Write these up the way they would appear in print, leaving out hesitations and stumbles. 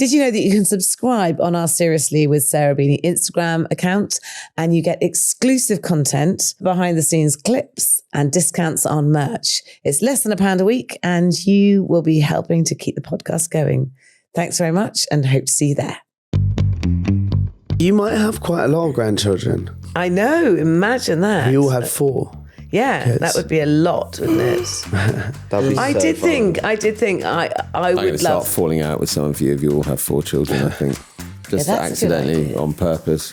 Did you know that you can subscribe on our Seriously with Sarah Beanie Instagram account and you get exclusive content, behind the scenes clips and discounts on merch? It's less than £1 a week and you will be helping to keep the podcast going. Thanks very much and hope to see you there. You might have quite a lot of grandchildren. I know, imagine that. We all had 4. Yeah, kids. That would be a lot, wouldn't it? That'd be I so did fun. think I I'm going would to start love. falling out with some of you if you all have 4 children, I think. Just Yeah, that's a good accidentally, idea. on purpose.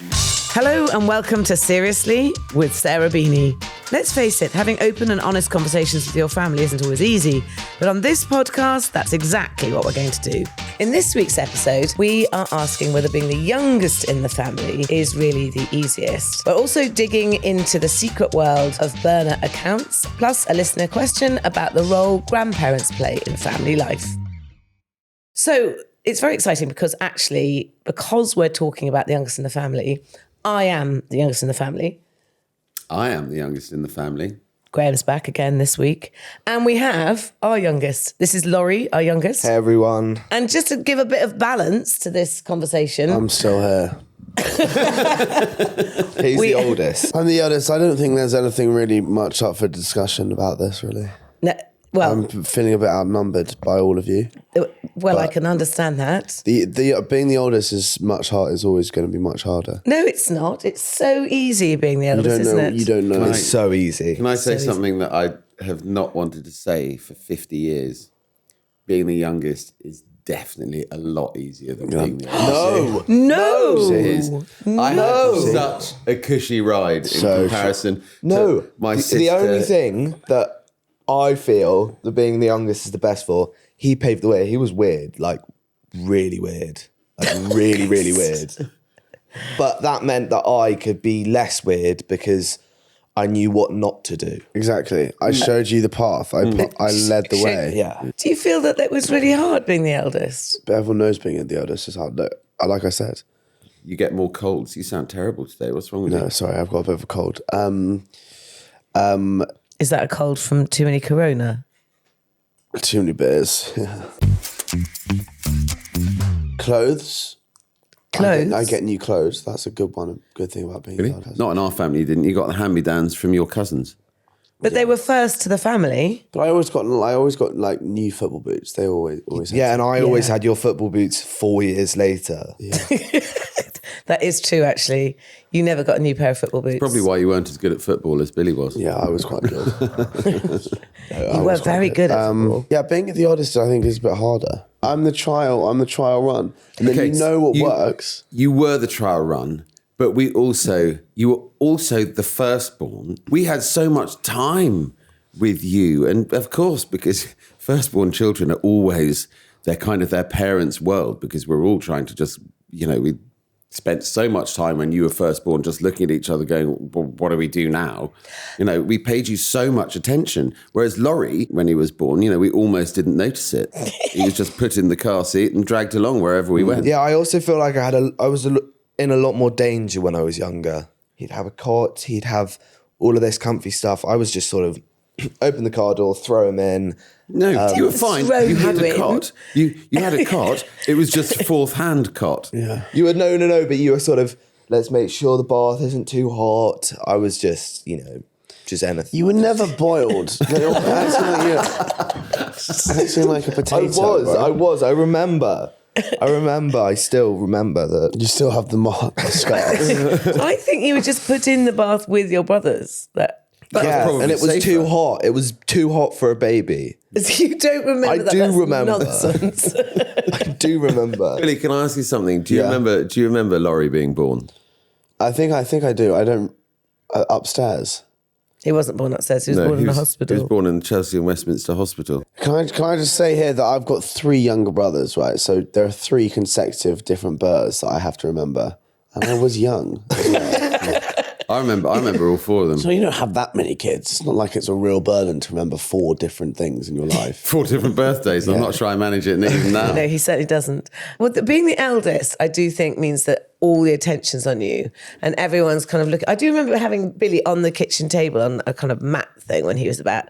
Hello and welcome to Seriously with Sarah Beanie. Let's face it, having open and honest conversations with your family isn't always easy, but on this podcast, that's exactly what we're going to do. In this week's episode, we are asking whether being the youngest in the family is really the easiest. We're also digging into the secret world of burner accounts, plus a listener question about the role grandparents play in family life. So it's very exciting because we're talking about the youngest in the family, I am the youngest in the family. I am the youngest in the family. Graham's back again this week. And we have our youngest. This is Laurie, our youngest. Hey everyone. And just to give a bit of balance to this conversation. I'm still here. He's the oldest. I'm the oldest. I don't think there's anything really much up for discussion about this, really. I'm feeling a bit outnumbered by all of you. I can understand that. The being the oldest is much hard. Is always going to be much harder. No, it's not. It's so easy being the eldest, isn't it? You don't know. It's so easy. Can I say something that I have not wanted to say for 50 years? Being the youngest is definitely a lot easier than being the oldest. No. It is. I had such a cushy ride in comparison to my sister. The only thing that I feel that being the youngest is the best for, he paved the way. He was weird, like really weird. Like really, really weird. But that meant that I could be less weird because I knew what not to do. Exactly. I showed you the path. I led the way. Yeah. Do you feel that it was really hard being the eldest? But everyone knows being the eldest is hard. Look, like I said. You get more colds. You sound terrible today. What's wrong with you? No, sorry, I've got a bit of a cold. Is that a cold from too many Corona? Too many beers. Yeah. Clothes. I get new clothes. That's a good one. A good thing about being the eldest. Not in our family, you didn't. You got the hand-me-downs from your cousins. But they were first to the family. But I always got like new football boots. They always had Yeah, and I always had your football boots 4 years later. Yeah. That is true, actually. You never got a new pair of football boots. Probably why you weren't as good at football as Billy was. Yeah, I was quite good. You were very good at football. Yeah, being the oldest, I think, is a bit harder. I'm the trial run. And then you know what works. You were the trial run, but you were also the firstborn. We had so much time with you. And of course, because firstborn children are always, they're kind of their parents' world, because we're all trying to just, we spent so much time when you were firstborn just looking at each other going, well, what do we do now? We paid you so much attention. Whereas Laurie, when he was born, we almost didn't notice it. He was just put in the car seat and dragged along wherever we went. Yeah, I also feel like I was in a lot more danger when I was younger. He'd have a cot, he'd have all of this comfy stuff. I was just sort of open the car door, throw him in. No, you were fine. You had a cot. You had a cot. It was just fourth hand cot. Yeah. You were no, but you were sort of, let's make sure the bath isn't too hot. I was just, just anything. You were never boiled. You're acting like a potato. I was. I remember. I still remember that. You still have the scars. I think you were just put in the bath with your brothers. And it was safer. too hot. It was too hot for a baby. You don't remember I that? do That's remember. Nonsense. I do remember. Billy, can I ask you something? Do you remember Laurie being born? I think I do. I don't. Upstairs. He wasn't born upstairs. He was born in a hospital. He was born in Chelsea and Westminster Hospital. Can I just say here that I've got 3 younger brothers, right? So there are 3 consecutive different births that I have to remember, and I was young. I remember all 4 of them. So you don't have that many kids. It's not like it's a real burden to remember 4 different things in your life. 4 different birthdays. I'm not sure I manage it even now. No, he certainly doesn't. Well, being the eldest, I do think means that all the attention's on you and everyone's kind of looking. I do remember having Billy on the kitchen table on a kind of mat thing when he was about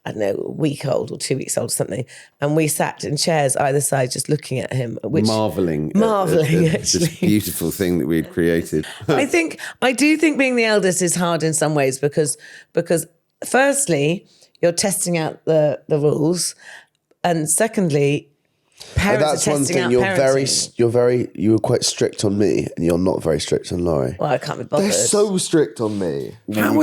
I don't know, a week old or 2 weeks old or something. And we sat in chairs either side just looking at him. Marvelling Actually. this beautiful thing that we had created. I do think being the eldest is hard in some ways because firstly, you're testing out the rules. And secondly, parents That's are one testing thing. out You were quite strict on me, and you're not very strict on Laurie. Well, I can't be bothered. They're so strict on me. How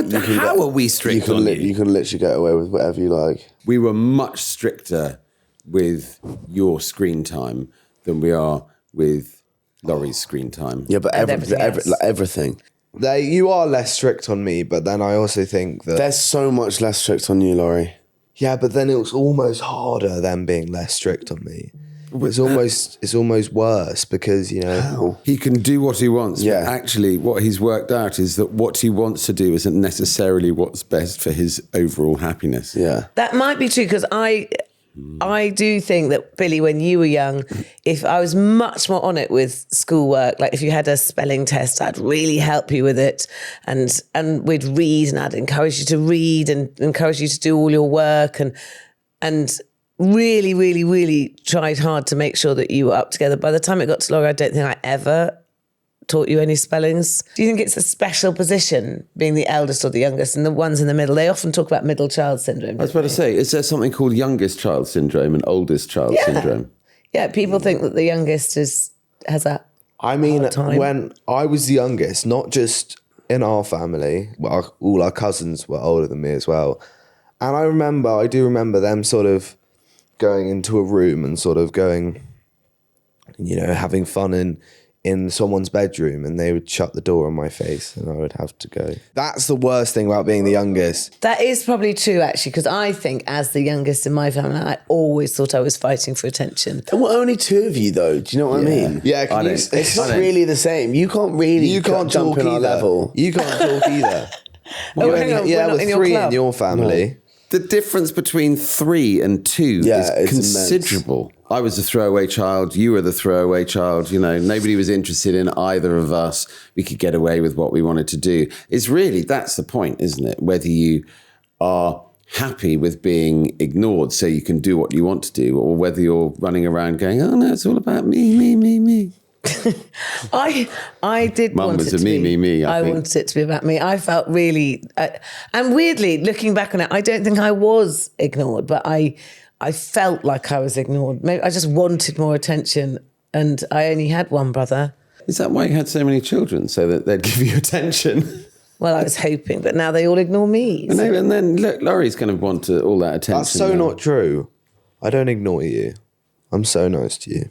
are we strict on you? You can literally get away with whatever you like. We were much stricter with your screen time than we are with Laurie's screen time. Yeah, but everything. You are less strict on me, but then I also think that... There's so much less strict on you, Laurie. Yeah, but then it was almost harder than being less strict on me. It's almost worse because, you know... He can do what he wants, Yeah. but actually what he's worked out is that what he wants to do isn't necessarily what's best for his overall happiness. Yeah. That might be true because I do think that, Billy, when you were young, if I was much more on it with schoolwork, like if you had a spelling test, I'd really help you with it, and we'd read, and I'd encourage you to read and encourage you to do all your work, and really, really, really tried hard to make sure that you were up together. By the time it got to Laura, I don't think I ever taught you any spellings. Do you think it's a special position, being the eldest or the youngest, and the ones in the middle? They often talk about middle child syndrome. I was about to say, is there something called youngest child syndrome and oldest child syndrome? Yeah, people think that the youngest has a I mean, hard time. when I was the youngest, not just in our family, well, all our cousins were older than me as well. And I do remember them sort of going into a room and sort of going, you know, having fun in someone's bedroom, and they would shut the door on my face and I would have to go. That's the worst thing about being the youngest. That is probably true, actually, because I think as the youngest in my family, I always thought I was fighting for attention. There were only two of you, though. Do you know what I mean? Yeah, It's not really the same. You can't really jump talk in our either. level. You can't talk either. Hang on, we're not with in your three club. in your family. The difference between 3 and 2 Yeah, is it's considerable. I was the throwaway child. You were the throwaway child. You know, nobody was interested in either of us. We could get away with what we wanted to do. That's the point, isn't it? Whether you are happy with being ignored so you can do what you want to do, or whether you're running around going, oh no, it's all about me. I did Mum want was it a to me, be. me, I think. wanted it to be about me. I felt really, and weirdly, looking back on it, I don't think I was ignored, but I felt like I was ignored. Maybe I just wanted more attention, and I only had one brother. Is that why you had so many children? So that they'd give you attention? Well, I was hoping, but now they all ignore me. And then look, Laurie's going to want all that attention. That's so now. not true. I don't ignore you. I'm so nice to you.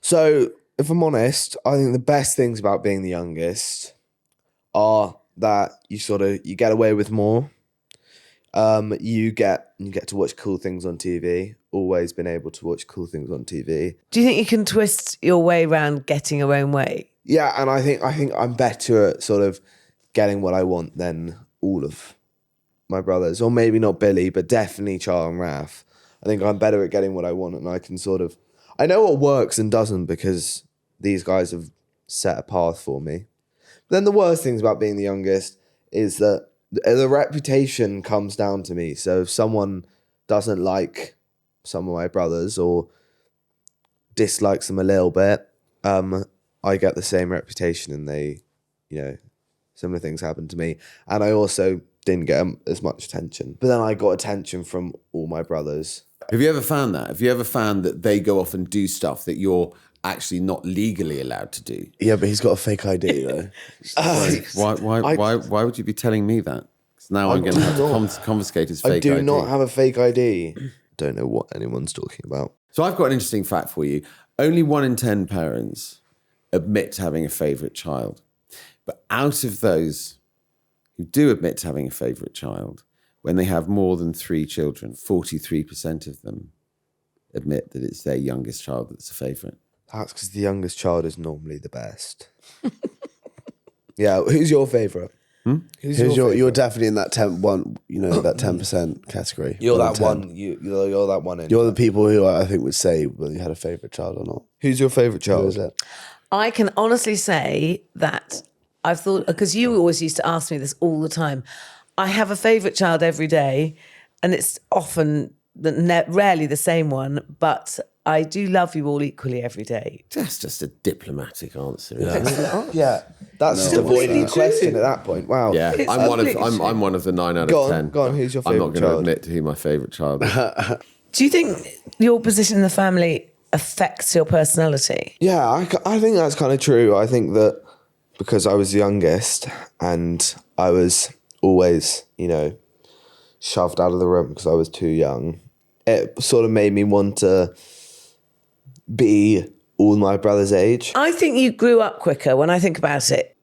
So, if I'm honest, I think the best things about being the youngest are that you get away with more. You get to watch cool things on TV. Always been able to watch cool things on TV. Do you think you can twist your way around getting your own way? Yeah, and I think I'm better at sort of getting what I want than all of my brothers, or maybe not Billy, but definitely Charles and Raph. I think I'm better at getting what I want, and I can I know what works and doesn't because these guys have set a path for me. But then the worst things about being the youngest is that the reputation comes down to me. So if someone doesn't like some of my brothers or dislikes them a little bit, I get the same reputation, and they, similar things happen to me. And I also didn't get as much attention. But then I got attention from all my brothers. Have you ever found that? Have you ever found that they go off and do stuff that you're actually not legally allowed to do? Yeah, but he's got a fake ID though. Why would you be telling me that? 'Cause now I'm going to have to confiscate his fake ID. I do not have a fake ID. Don't know what anyone's talking about. So I've got an interesting fact for you. Only 1 in 10 parents admit to having a favourite child. But out of those who do admit to having a favourite child, when they have more than 3 children, 43% of them admit that it's their youngest child that's a favourite. That's because the youngest child is normally the best. Yeah, who's your favourite? You're definitely in that 10% category. You're that 10. one. You're that one. You're the people who I think would say whether you had a favourite child or not. Who's your favourite child? Who is it? I can honestly say that I've thought, because you always used to ask me this all the time, I have a favourite child every day, and it's often, rarely the same one, but I do love you all equally every day. That's just a diplomatic answer. Yeah, that's just avoiding the question at that point. Wow. Yeah, I'm one of the 9 out of 10. Go on. Who's your I'm favourite not going to child? admit to who my favourite child is. Do you think your position in the family affects your personality? Yeah, I think that's kind of true. I think that because I was the youngest and I was always, shoved out of the room because I was too young, it sort of made me want to be all my brother's age. I think you grew up quicker when I think about it.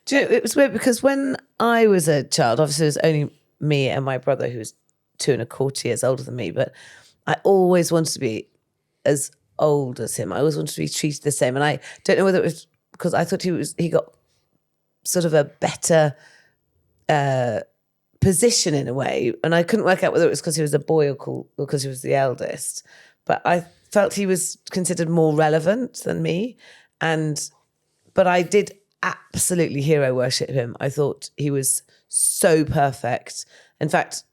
Do you know, it was weird because when I was a child, obviously it was only me and my brother who was 2.25 years older than me, but I always wanted to be as old as him. I always wanted to be treated the same. And I don't know whether it was because I thought he got sort of a better position in a way. And I couldn't work out whether it was because he was a boy or because he was the eldest. But I felt he was considered more relevant than me. But I did absolutely hero worship him. I thought he was so perfect. In fact,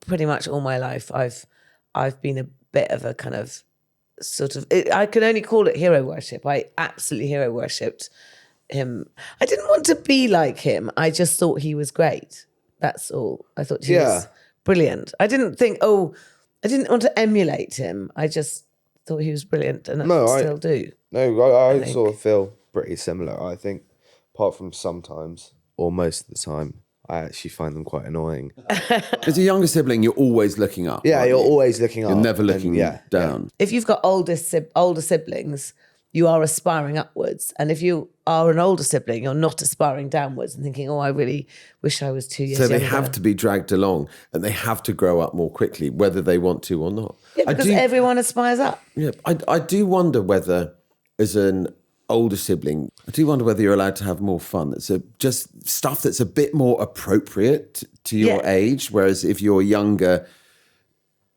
pretty much all my life, I've been a bit of a kind of I can only call it hero worship. I absolutely hero worshipped him. I didn't want to be like him. I just thought he was great. That's all. I thought he was brilliant. I didn't want to emulate him. I just thought he was brilliant, and I still do. No, I sort of feel pretty similar. I think, apart from sometimes, or most of the time, I actually find them quite annoying. As a younger sibling, you're always looking up. Yeah, you're always looking up. You're never looking down. If you've got older siblings, you are aspiring upwards. And if you are an older sibling, you're not aspiring downwards and thinking, oh, I really wish I was 2 years younger. So they younger. have to be dragged along and they have to grow up more quickly, whether they want to or not. Yeah, because everyone aspires up. Yeah, I do wonder whether, as an older sibling, I do wonder whether you're allowed to have more fun. It's just stuff that's a bit more appropriate to your age, whereas if you're younger,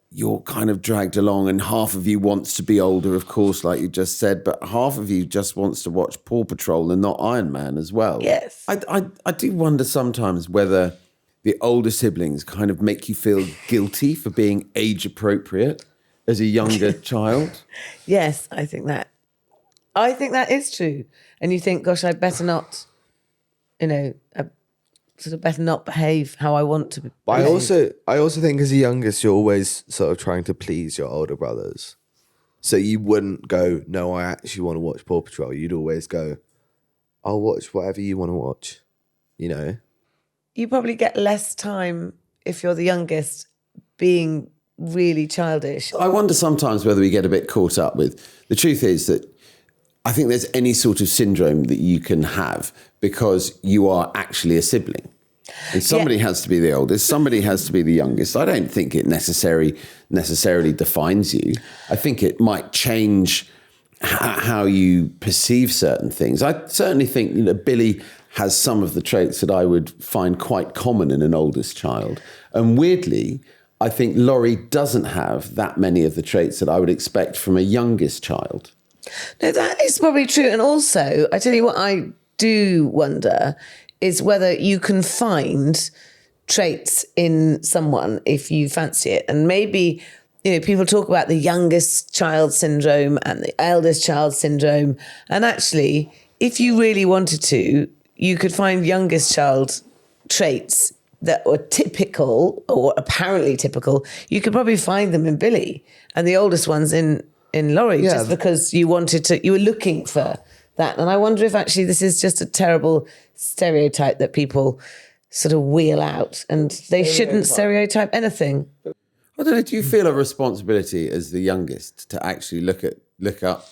you're kind of dragged along, and half of you wants to be older, of course, like you just said, but half of you just wants to watch Paw Patrol and not Iron Man as well. Yes. I do wonder sometimes whether the older siblings kind of make you feel guilty for being age appropriate as a younger child. Yes, I think that is true. And you think, gosh, I'd better not, better not behave how I want to behave. But I also think as a youngest, you're always sort of trying to please your older brothers. So you wouldn't go, no, I actually want to watch Paw Patrol. You'd always go, I'll watch whatever you want to watch, You probably get less time if you're the youngest being really childish. I wonder sometimes whether we get a bit caught up with, the truth is that I think there's any sort of syndrome that you can have because you are actually a sibling. And somebody has to be the oldest, somebody has to be the youngest. I don't think it necessarily defines you. I think it might change how you perceive certain things. I certainly think Billy has some of the traits that I would find quite common in an oldest child. And weirdly, I think Laurie doesn't have that many of the traits that I would expect from a youngest child. No, that is probably true. And also, I tell you what I do wonder is whether you can find traits in someone if you fancy it. And maybe, people talk about the youngest child syndrome and the eldest child syndrome. And actually, if you really wanted to, you could find youngest child traits that were typical or apparently typical. You could probably find them in Billy and the oldest ones in Laurie, just because you were looking for that. And I wonder if actually this is just a terrible stereotype that people sort of wheel out, and they shouldn't stereotype anything. I don't know, do you feel a responsibility as the youngest to actually look up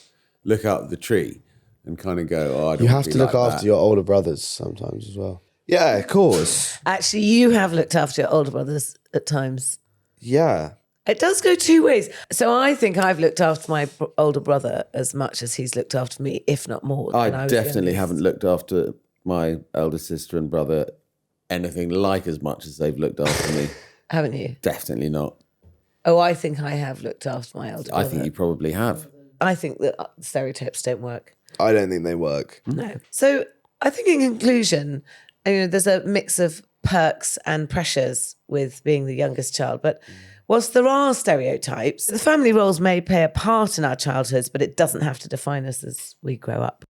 the tree and kind of go, oh, I don't You want have be to look like after that? your older brothers sometimes as well. Yeah, of course. Actually, you have looked after your older brothers at times. Yeah. It does go two ways. So I think I've looked after my older brother as much as he's looked after me, if not more. When I was definitely youngest. haven't looked after my elder sister and brother anything like as much as they've looked after me. Haven't you? Definitely not. Oh, I think I have looked after my elder brother. I think you probably have. I think that stereotypes don't work. I don't think they work. No. So I think in conclusion, there's a mix of perks and pressures with being the youngest child. But whilst there are stereotypes, the family roles may play a part in our childhoods, but it doesn't have to define us as we grow up.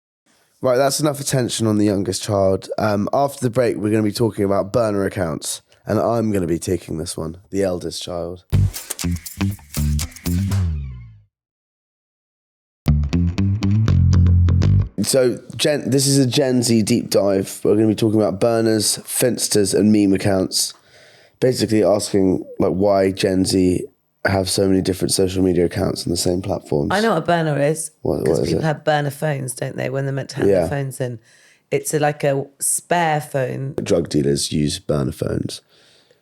Right, that's enough attention on the youngest child. After the break, we're going to be talking about burner accounts, and I'm going to be taking this one, the eldest child. So, this is a Gen Z deep dive. We're going to be talking about burners, Finsters, and meme accounts. Basically asking like why Gen Z have so many different social media accounts on the same platforms. I know what a burner is. What Because is people it? have burner phones, don't they, when they're meant to have their phones in. It's like a spare phone. Drug dealers use burner phones.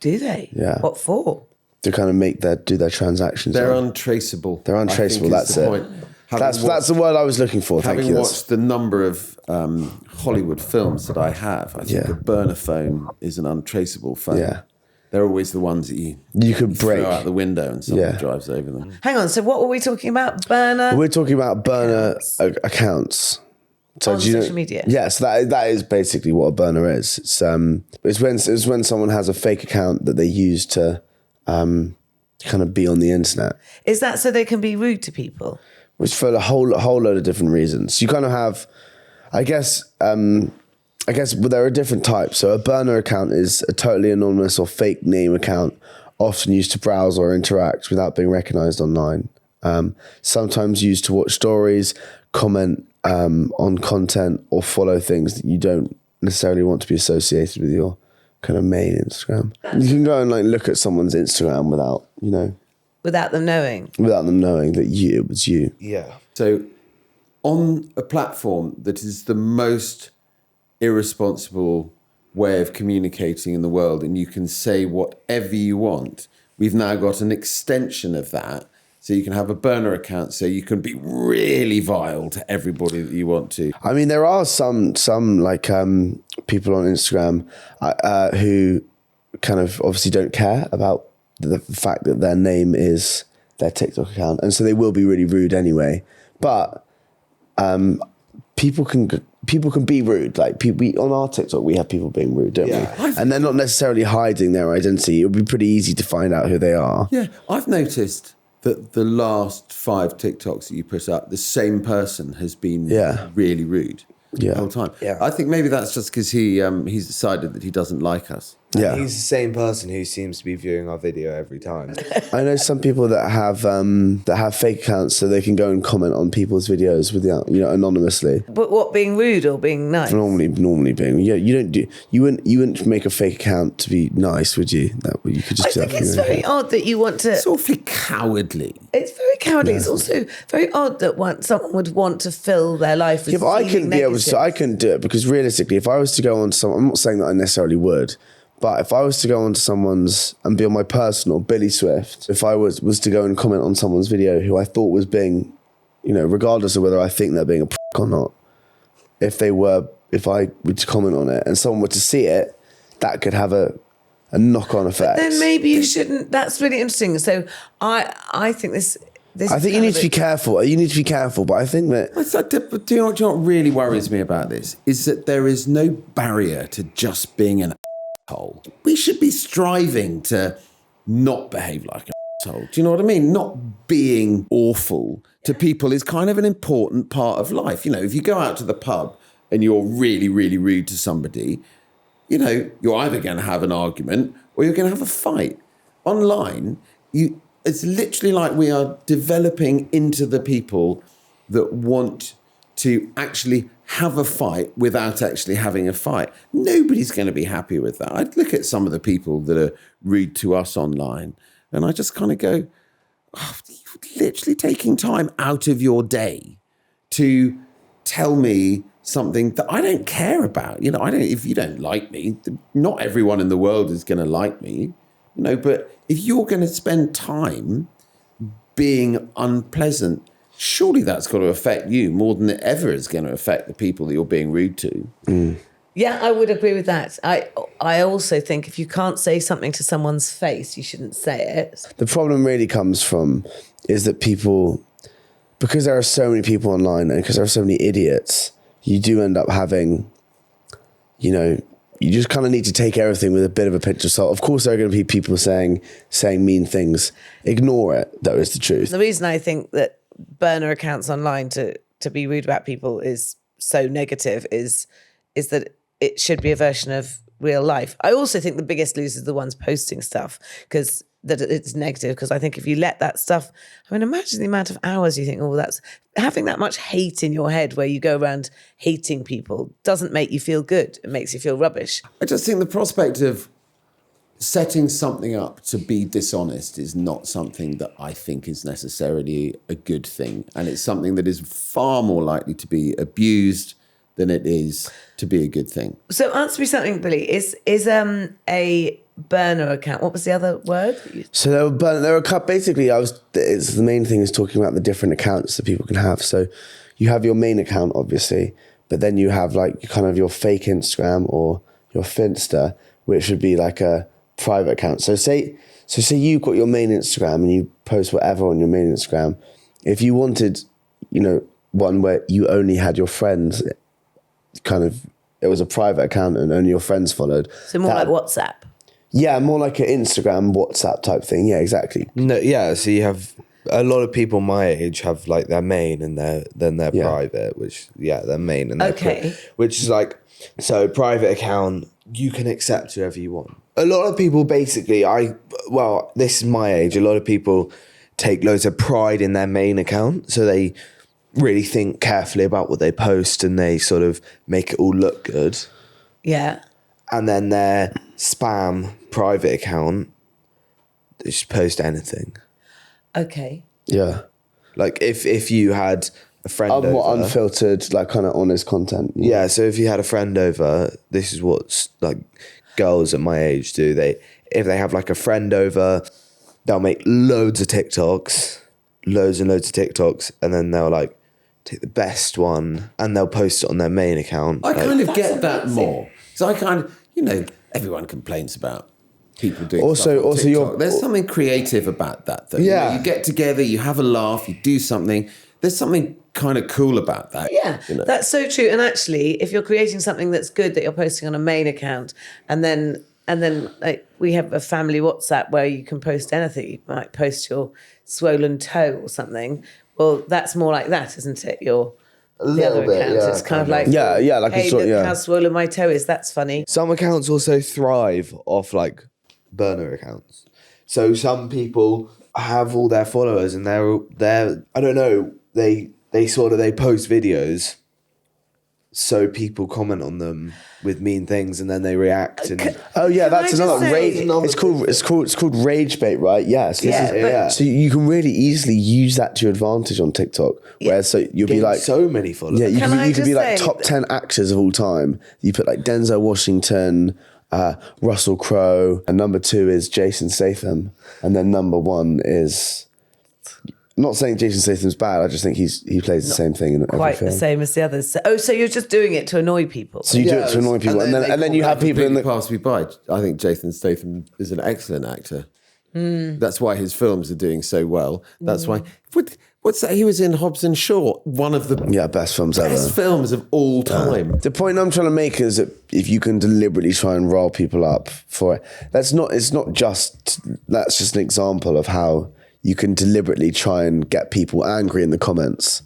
Do they? Yeah. What for? To kind of do their transactions. They're on. untraceable. They're untraceable, that's it. That's the word I was looking for. Thank you. Having watched the number of Hollywood films that I have, I think a burner phone is an untraceable phone. Yeah. They're always the ones that you could break throw out the window and someone drives over them. Hang on, so what were we talking about? Burner? We're talking about burner accounts. So On social media? Yes, that is basically what a burner is. It's when someone has a fake account that they use to kind of be on the internet. Is that so they can be rude to people? Which for a whole load of different reasons. You kind of have, I guess there are different types. So a burner account is a totally anonymous or fake name account, often used to browse or interact without being recognized online. Sometimes used to watch stories, comment on content, or follow things that you don't necessarily want to be associated with your kind of main Instagram. You can go and like look at someone's Instagram without Without them knowing? Without them knowing that it was you. Yeah. So on a platform that is the most irresponsible way of communicating in the world, and you can say whatever you want, we've now got an extension of that. So you can have a burner account, so you can be really vile to everybody that you want to. I mean, there are some like people on Instagram who kind of obviously don't care about the fact that their name is their TikTok account, and so they will be really rude anyway. But people can be rude. Like we on our TikTok, we have people being rude, don't we? And they're not necessarily hiding their identity. It would be pretty easy to find out who they are. Yeah, I've noticed that the last 5 TikToks that you put up, the same person has been really rude the whole time. Yeah. I think maybe that's just because he's decided that he doesn't like us. Yeah, He's the same person who seems to be viewing our video every time. I know some people that have fake accounts so they can go and comment on people's videos without, anonymously. But what, being rude or being nice? Normally being, you wouldn't make a fake account to be nice, would you? You could just. I think it's very odd that you want to. It's awfully cowardly. It's very cowardly. It's also very odd that someone would want to fill their life with. Yeah, but I couldn't be able to. I couldn't do it because realistically, if I was to go on I'm not saying that I necessarily would. But if I was to go onto someone's and be on my personal Billy Swift, if I was to go and comment on someone's video who I thought was being, regardless of whether I think they're being a prick or not, if I were to comment on it and someone were to see it, that could have a knock-on effect. Then maybe you shouldn't. That's really interesting. So I think this. I think you need to be careful. You need to be careful, but I think that. Do you know what really worries me about this? Is that there is no barrier to just being an asshole. We should be striving to not behave like an asshole. Do you know what I mean? Not being awful to people is kind of an important part of life. If you go out to the pub and you're really, really rude to somebody, you're either going to have an argument or you're going to have a fight. Online, it's literally like we are developing into the people that want to actually have a fight without actually having a fight. Nobody's going to be happy with that. I look at some of the people that are rude to us online and I just kind of go, you're literally taking time out of your day to tell me something that I don't care about. If you don't like me, not everyone in the world is going to like me, but if you're going to spend time being unpleasant, surely that's got to affect you more than it ever is going to affect the people that you're being rude to. Mm. Yeah, I would agree with that. I also think if you can't say something to someone's face, you shouldn't say it. The problem really comes from is that people, because there are so many people online and because there are so many idiots, you do end up having, you just kind of need to take everything with a bit of a pinch of salt. Of course, there are going to be people saying mean things. Ignore it, though, is the truth. The reason I think that burner accounts online to be rude about people is so negative is that it should be a version of real life. I also think the biggest losers are the ones posting stuff because that it's negative. Because I think if you let that stuff, I mean, imagine the amount of hours you think, oh, that's having that much hate in your head where you go around hating people doesn't make you feel good. It makes you feel rubbish. I just think the prospect of setting something up to be dishonest is not something that I think is necessarily a good thing. And it's something that is far more likely to be abused than it is to be a good thing. So answer me something, Billy. Is a burner account, what was the other word? So there were basically, it's the main thing is talking about the different accounts that people can have. So you have your main account, obviously, but then you have like kind of your fake Instagram or your Finsta, which would be like a private account. So say you've got your main Instagram and you post whatever on your main Instagram. If you wanted, one where you only had your friends, it was a private account and only your friends followed. So more like WhatsApp. Yeah, more like an Instagram, WhatsApp type thing. Yeah, exactly. No, yeah. So you have a lot of people my age have like their main and their private, which their main and their which is like, so private account you can accept whoever you want. A lot of people basically, this is my age. A lot of people take loads of pride in their main account, so they really think carefully about what they post and they sort of make it all look good. Yeah. And then their spam private account, they just post anything. Okay. Yeah. Like if you had a friend over, unfiltered, like kind of honest content. Yeah. So if you had a friend over, this is what like girls at my age do. If they have like a friend over, they'll make loads and loads of TikToks, and then they'll like take the best one and they'll post it on their main account. I kind of get that more. So I kind of, everyone complains about people doing stuff on TikTok. There's something creative about that, though. Yeah. You get together, you have a laugh, you do something. There's something kind of cool about that. Yeah, that's so true. And actually, if you're creating something that's good that you're posting on a main account, and then like we have a family WhatsApp where you can post anything. You might post your swollen toe or something. Well, that's more like that, isn't it? The other accounts, it's kind of like, like hey, look how swollen my toe is. That's funny. Some accounts also thrive off like burner accounts. So some people have all their followers and they're I don't know, they post videos so people comment on them with mean things and then they react and that's another rage. It's called rage bait, right? Yes. So you can really easily use that to your advantage on TikTok. Where so you'll be like so many followers. Yeah, you could be like top 10 actors of all time. You put like Denzel Washington, Russell Crowe, and number 2 is Jason Statham, and then number 1 is. I'm not saying Jason Statham's bad. I just think he plays the same thing in every quite film. the same as the others. So you're just doing it to annoy people. So you do it to annoy people, and then you have people in the pass me by. I think Jason Statham is an excellent actor. That's why his films are doing so well. That's why. What's that? He was in Hobbs and Shaw, one of the best films ever. Best films of all time. The point I'm trying to make is that if you can deliberately try and rile people up for it, that's just an example of how you can deliberately try and get people angry in the comments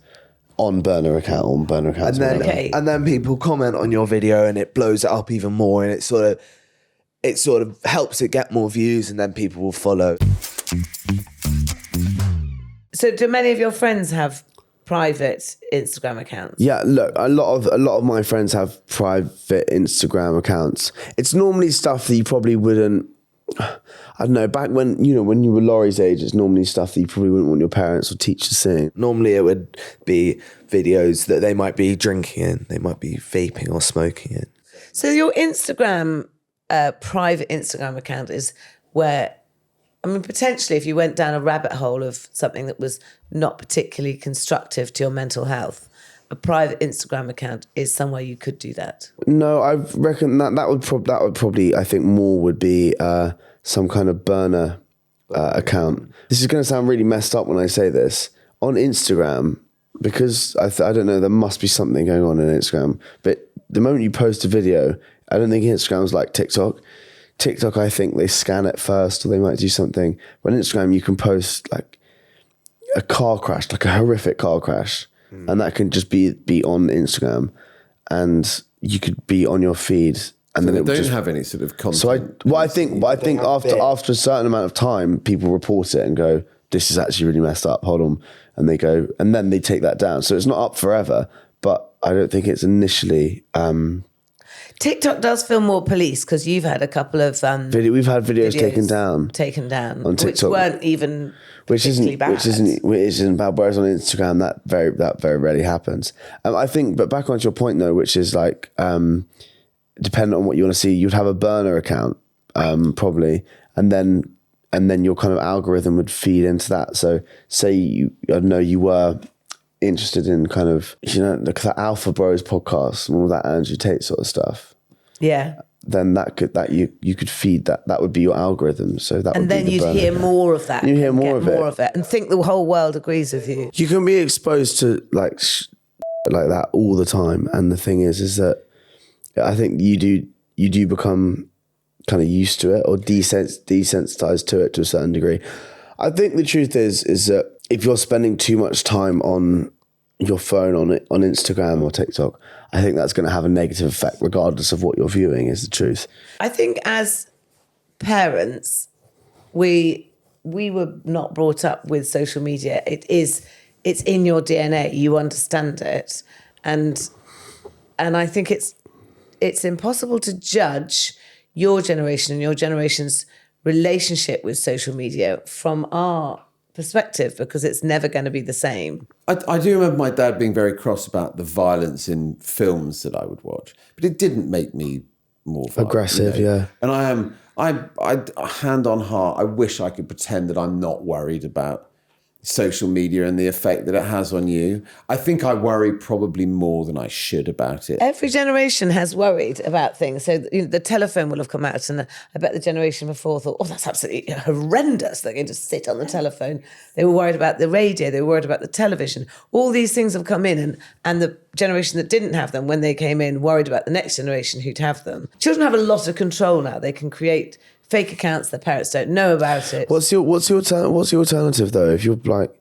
on burner accounts. And then people comment on your video and it blows it up even more, and it sort of helps it get more views, and then people will follow. So do many of your friends have private Instagram accounts? Yeah, look, a lot of my friends have private Instagram accounts. It's normally stuff that you probably wouldn't. I don't know, back when you were Laurie's age, it's normally stuff that you probably wouldn't want your parents or teachers seeing. Normally it would be videos that they might be drinking in, they might be vaping or smoking in. So your Instagram, private Instagram account is where, I mean, potentially if you went down a rabbit hole of something that was not particularly constructive to your mental health, a private Instagram account is somewhere you could do that. No, I reckon that would probably I think more would be some kind of burner account. This is going to sound really messed up when I say this. On Instagram, because I don't know, there must be something going on Instagram, but the moment you post a video I don't think Instagram's like TikTok. TikTok, I think they scan it first, or they might do something. But on Instagram, you can post like a car crash, like a horrific car crash, and that can just be on Instagram, and you could be on your feed, and then They it would don't just have any sort of content. So I think after a certain amount of time, people report it and go, "This is actually really messed up. Hold on," and they go, and then they take that down. So it's not up forever, but I don't think it's initially. TikTok does feel more police because you've had a couple of We've had videos taken down on TikTok, which weren't even which isn't bad. which isn't bad. Whereas on Instagram, that very rarely happens. I think, but back onto your point though, which is like. Depending on what you want to see, you'd have a burner account, probably, and then your kind of algorithm would feed into that. So say you were interested in kind of, like the Alpha Bros podcast and all that Andrew Tate sort of stuff. Yeah. Then you could feed that. That would be your algorithm. So that and would be then the you'd burner hear account. more of that. You hear more get of it, and think the whole world agrees with you. You can be exposed to like that all the time. And the thing is that I think you do become kind of used to it or desensitized to it to a certain degree. I think the truth is that if you're spending too much time on your phone on Instagram or TikTok, I think that's going to have a negative effect regardless of what you're viewing, is the truth. I think as parents, we were not brought up with social media. It's in your DNA. You understand it. And I think it's impossible to judge your generation and your generation's relationship with social media from our perspective because it's never going to be the same. I do remember my dad being very cross about the violence in films that I would watch, but it didn't make me more violent, aggressive, yeah. And I hand on heart, I wish I could pretend that I'm not worried about social media and the effect that it has on you. I think I worry probably more than I should about it. Every generation has worried about things. So the telephone will have come out, and I bet the generation before thought, "Oh, that's absolutely horrendous. They're going to sit on the telephone." They were worried about the radio. They were worried about the television. All these things have come in, and the generation that didn't have them, when they came in, worried about the next generation who'd have them. Children have a lot of control now. They can create fake accounts. Their parents don't know about it. What's your alternative though? If you're like,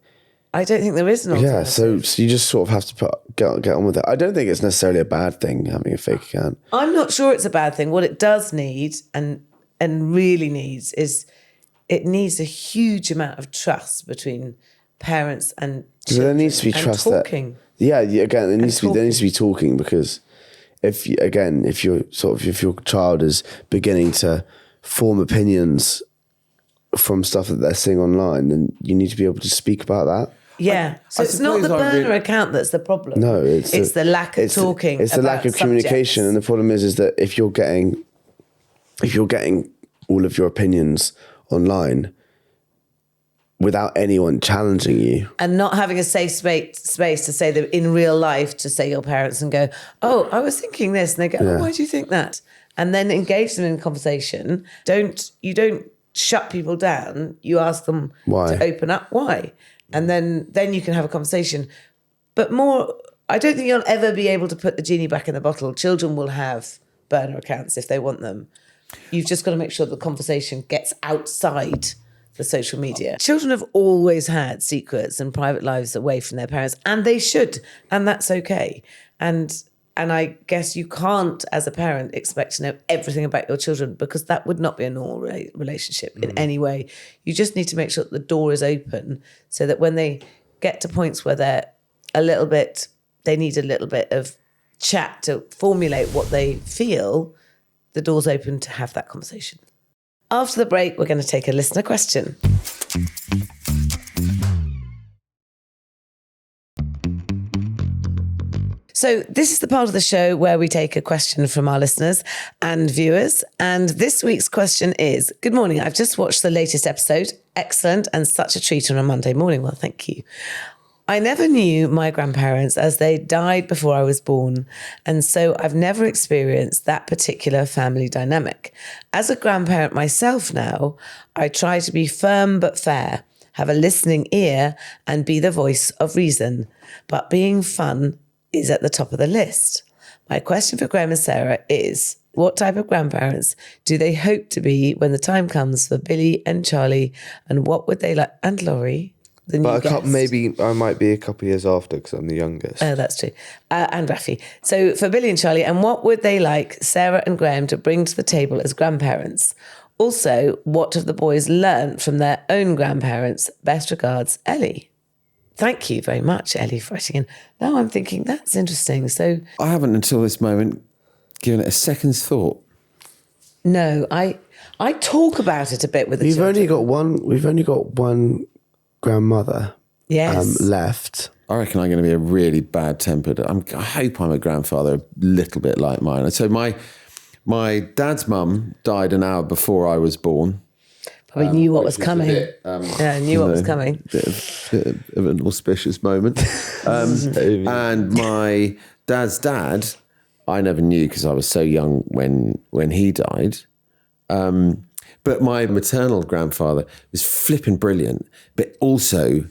I don't think there is an alternative. yeah, so you just sort of have to get on with it. I don't think it's necessarily a bad thing having a fake account. I'm not sure it's a bad thing. What it does need and really needs is it needs a huge amount of trust between parents and children. There needs to be trust. Talking. There needs to be talking, because if your child is beginning to form opinions from stuff that they're seeing online, then you need to be able to speak about that. Yeah. So it's not the burner account that's the problem. No, it's the lack of talking. It's the lack of communication. And the problem is that if you're getting all of your opinions online without anyone challenging you, and not having a safe space to say that in real life, to say your parents and go, "Oh, I was thinking this," and they go, "Oh, why do you think that?" And then engage them in conversation. You don't shut people down. You ask them to open up why. And then you can have a conversation. But more, I don't think you'll ever be able to put the genie back in the bottle. Children will have burner accounts if they want them. You've just got to make sure the conversation gets outside the social media. Children have always had secrets and private lives away from their parents, and they should, and that's okay. And I guess you can't, as a parent, expect to know everything about your children, because that would not be a normal relationship in any way. You just need to make sure that the door is open so that when they get to points where they need a little bit of chat to formulate what they feel, the door's open to have that conversation. After the break, we're going to take a listener question. So this is the part of the show where we take a question from our listeners and viewers. And this week's question is, good morning, I've just watched the latest episode. Excellent, and such a treat on a Monday morning. Well, thank you. I never knew my grandparents, as they died before I was born. And so I've never experienced that particular family dynamic. As a grandparent myself now, I try to be firm but fair, have a listening ear, and be the voice of reason. But being fun is at the top of the list. My question for Graham and Sarah is, what type of grandparents do they hope to be when the time comes for Billy and Charlie? And what would they like? And Laurie, the new But guest. maybe I might be a couple of years after because I'm the youngest. Oh, that's true. And Rafi. So for Billy and Charlie, and what would they like Sarah and Graham to bring to the table as grandparents? Also, what have the boys learned from their own grandparents? Best regards, Ellie. Thank you very much, Ellie, for writing in. Now I'm thinking, that's interesting. So, I haven't until this moment given it a second's thought. no, I talk about it a bit with the We've children. only got one grandmother Yes. left. I reckon I'm going to be a really bad-tempered. I hope I'm a grandfather a little bit like mine. So my dad's mum died an hour before I was born. Probably knew what was which coming. a bit, Knew what was coming. Bit of an auspicious moment. And my dad's dad, I never knew because I was so young when he died. But my maternal grandfather was flipping brilliant, but also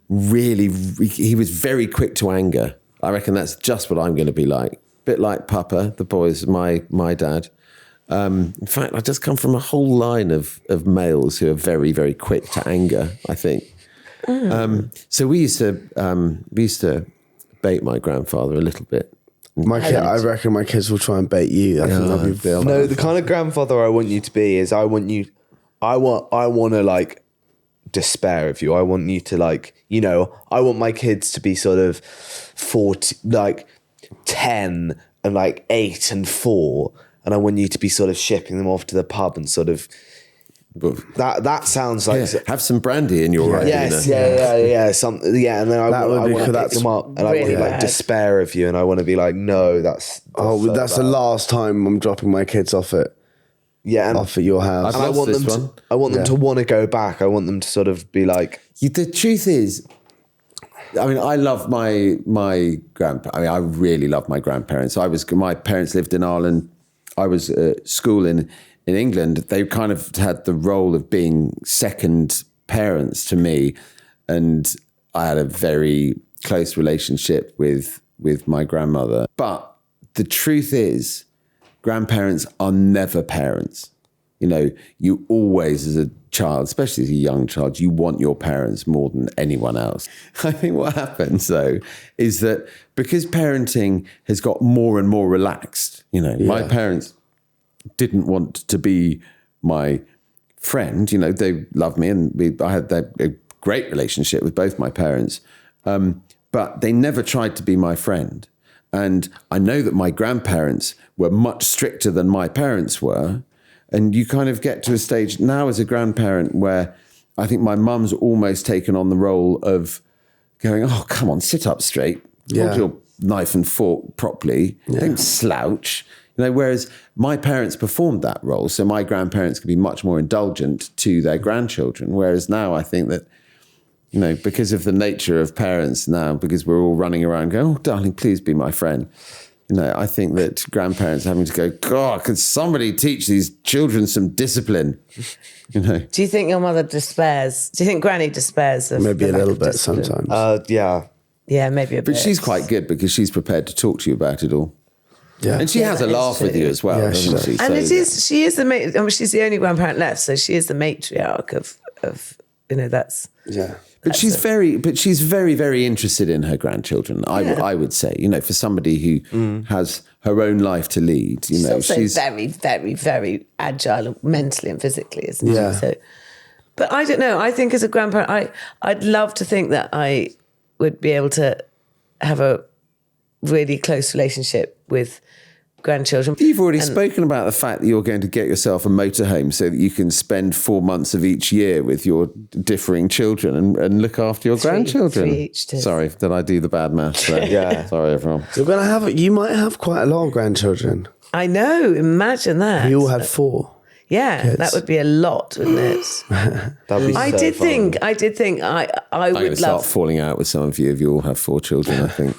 he was very quick to anger. I reckon that's just what I'm going to be like. Bit like Papa, the boys, my dad. In fact, I just come from a whole line of males who are very, very quick to anger, I think. So we used to bait my grandfather a little bit. I reckon my kids will try and bait you. I think that'll be Bill. No, the kind of grandfather I want you to be is I want to like despair of you. I want you to like, I want my kids to be sort of 40, like 10 and like 8 and 4. And I want you to be sort of shipping them off to the pub and sort of that sounds like have some brandy in your yes, yeah, and then I want to pick them up and I want to like despair of you and I want to be like, no, that's that's the last time I'm dropping my kids off at your house. And I want them to want to go back. I want them to sort of be like. The truth is, I mean, I love my grandpa. I mean, I really love my grandparents. My parents lived in Ireland. I was at school in England. They kind of had the role of being second parents to me, and I had a very close relationship with my grandmother. But the truth is, grandparents are never parents. You always, as a child, especially as a young child, you want your parents more than anyone else. I think what happens, though, is that because parenting has got more and more relaxed, my parents didn't want to be my friend. They loved me and I had a great relationship with both my parents, but they never tried to be my friend. And I know that my grandparents were much stricter than my parents were. And you kind of get to a stage now as a grandparent where I think my mum's almost taken on the role of going, oh, come on, sit up straight. Hold your knife and fork properly. Don't slouch. Whereas my parents performed that role. So my grandparents could be much more indulgent to their grandchildren. Whereas now I think that, because of the nature of parents now, because we're all running around going, oh, darling, please be my friend. I think that grandparents having to go, God, could somebody teach these children some discipline? Do you think your mother despairs? Do you think Granny despairs of maybe the a little lack of bit discipline? sometimes? Yeah, maybe a bit. But she's quite good because she's prepared to talk to you about it all. Yeah. And she has a laugh with you as well, doesn't she? And So she is the she's the only grandparent left, so she is the matriarch of that's. Yeah. But she's very, very interested in her grandchildren. I would say, for somebody who has her own life to lead, she's also very, very, very agile mentally and physically, isn't she? So, but I don't know. I think as a grandparent, I'd love to think that I would be able to have a really close relationship with grandchildren. You've already spoken about the fact that you're going to get yourself a motorhome so that you can spend 4 months of each year with your differing children and look after your grandchildren. 3 each. Sorry, did I do the bad maths there? Yeah. Sorry, everyone. You might have quite a lot of grandchildren. I know. Imagine that. We all had 4. Yeah, kids. That would be a lot, wouldn't it? That'd be I so did fun. think I I'm going would to start love. falling out with some of you if you all have 4 children, I think.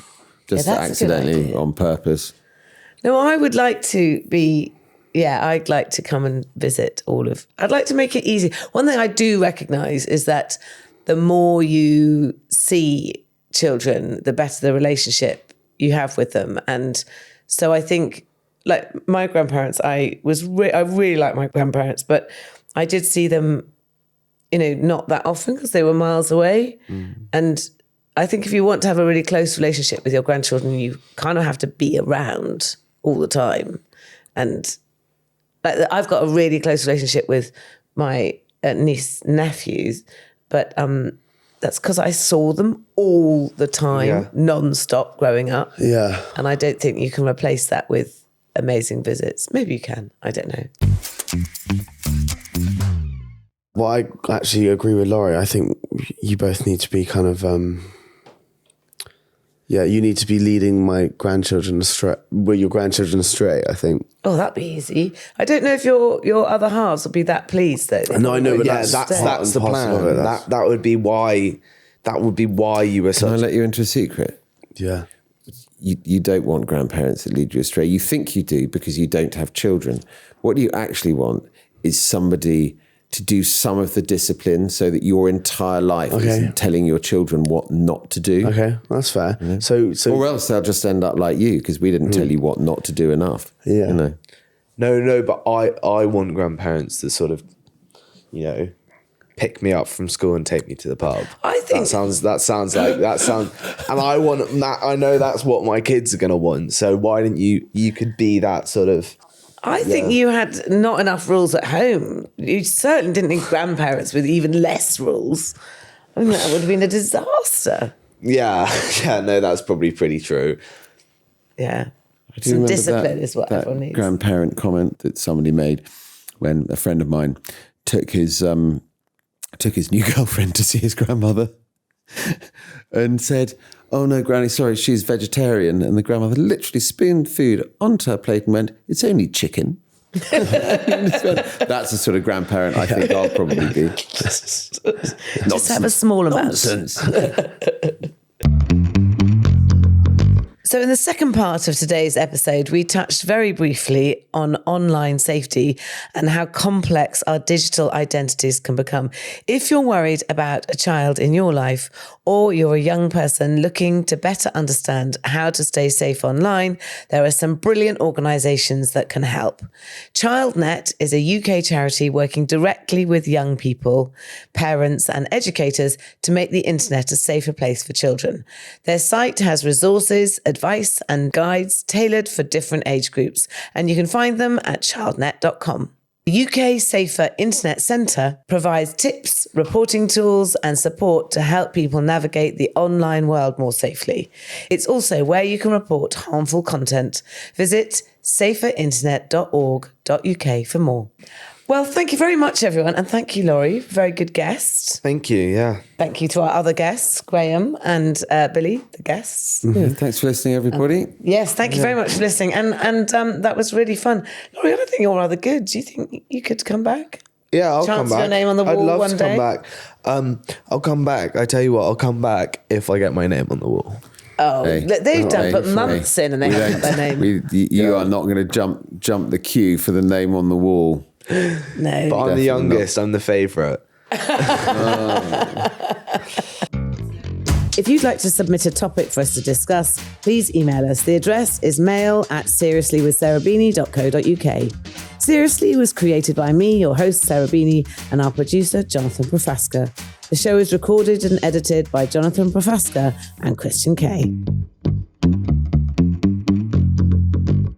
Just that's a good accidentally, idea. on purpose. No, I would like to be. Yeah, I'd like to come and visit I'd like to make it easy. One thing I do recognise is that the more you see children, the better the relationship you have with them. And so I think like my grandparents, I really like my grandparents, but I did see them, not that often because they were miles away. And I think if you want to have a really close relationship with your grandchildren, you kind of have to be around all the time. And like, I've got a really close relationship with my nephews, but that's because I saw them all the time, non-stop growing up. Yeah. And I don't think you can replace that with amazing visits. Maybe you can. I don't know. Well, I actually agree with Laurie. I think you both need to be kind of, you need to be leading your grandchildren astray, I think. Oh, that'd be easy. I don't know if your other halves will be that pleased though. No, I know, but that's the plan. That would be why. That would be why you were. Can I let you into a secret? Yeah. You don't want grandparents that lead you astray. You think you do because you don't have children. What you actually want is somebody to do some of the discipline so that your entire life isn't telling your children what not to do. Okay, that's fair. You know? So, or else they'll just end up like you because we didn't tell you what not to do enough. Yeah. You know? No, but I want grandparents to sort of, pick me up from school and take me to the pub. I think that sounds, and I want that. I know that's what my kids are going to want. So why didn't you could be that sort of. I think you had not enough rules at home. You certainly didn't need grandparents with even less rules. I mean, that would have been a disaster. Yeah, no, that's probably pretty true. Yeah. I do Some remember discipline is what everyone needs. Grandparent comment that somebody made when a friend of mine took his new girlfriend to see his grandmother and said, "Oh no, Granny, sorry, she's vegetarian." And the grandmother literally spooned food onto her plate and went, "It's only chicken." That's the sort of grandparent I think I'll probably be. Just have a small amount. Nonsense. So in the second part of today's episode, we touched very briefly on online safety and how complex our digital identities can become. If you're worried about a child in your life, or you're a young person looking to better understand how to stay safe online, there are some brilliant organisations that can help. Childnet is a UK charity working directly with young people, parents and educators to make the internet a safer place for children. Their site has resources, advice and guides tailored for different age groups, and you can find them at childnet.com. The UK Safer Internet Centre provides tips, reporting tools and support to help people navigate the online world more safely. It's also where you can report harmful content. Visit saferinternet.org.uk for more. Well, thank you very much, everyone. And thank you, Laurie. Very good guest. Thank you, yeah. Thank you to our other guests, Graham and Billy, the guests. Yeah, thanks for listening, everybody. Yes, thank you very much for listening. And that was really fun. Laurie, I think you're rather good. Do you think you could come back? Yeah, I'll Chance come back. Your name on the wall I'd love one to day? come back. I'll come back. I tell you what, I'll come back if I get my name on the wall. Oh, Hey. they've put months in and they haven't got their name. You are not going to jump the queue for the name on the wall. No. But I'm the youngest. not. I'm the favourite. If you'd like to submit a topic for us to discuss, please email us. The address is mail@seriouslywithsarahbeanie.co.uk. Seriously was created by me, your host, Sarah Beanie, and our producer, Jonathan Profaska. The show is recorded and edited by Jonathan Profaska and Christian Kay.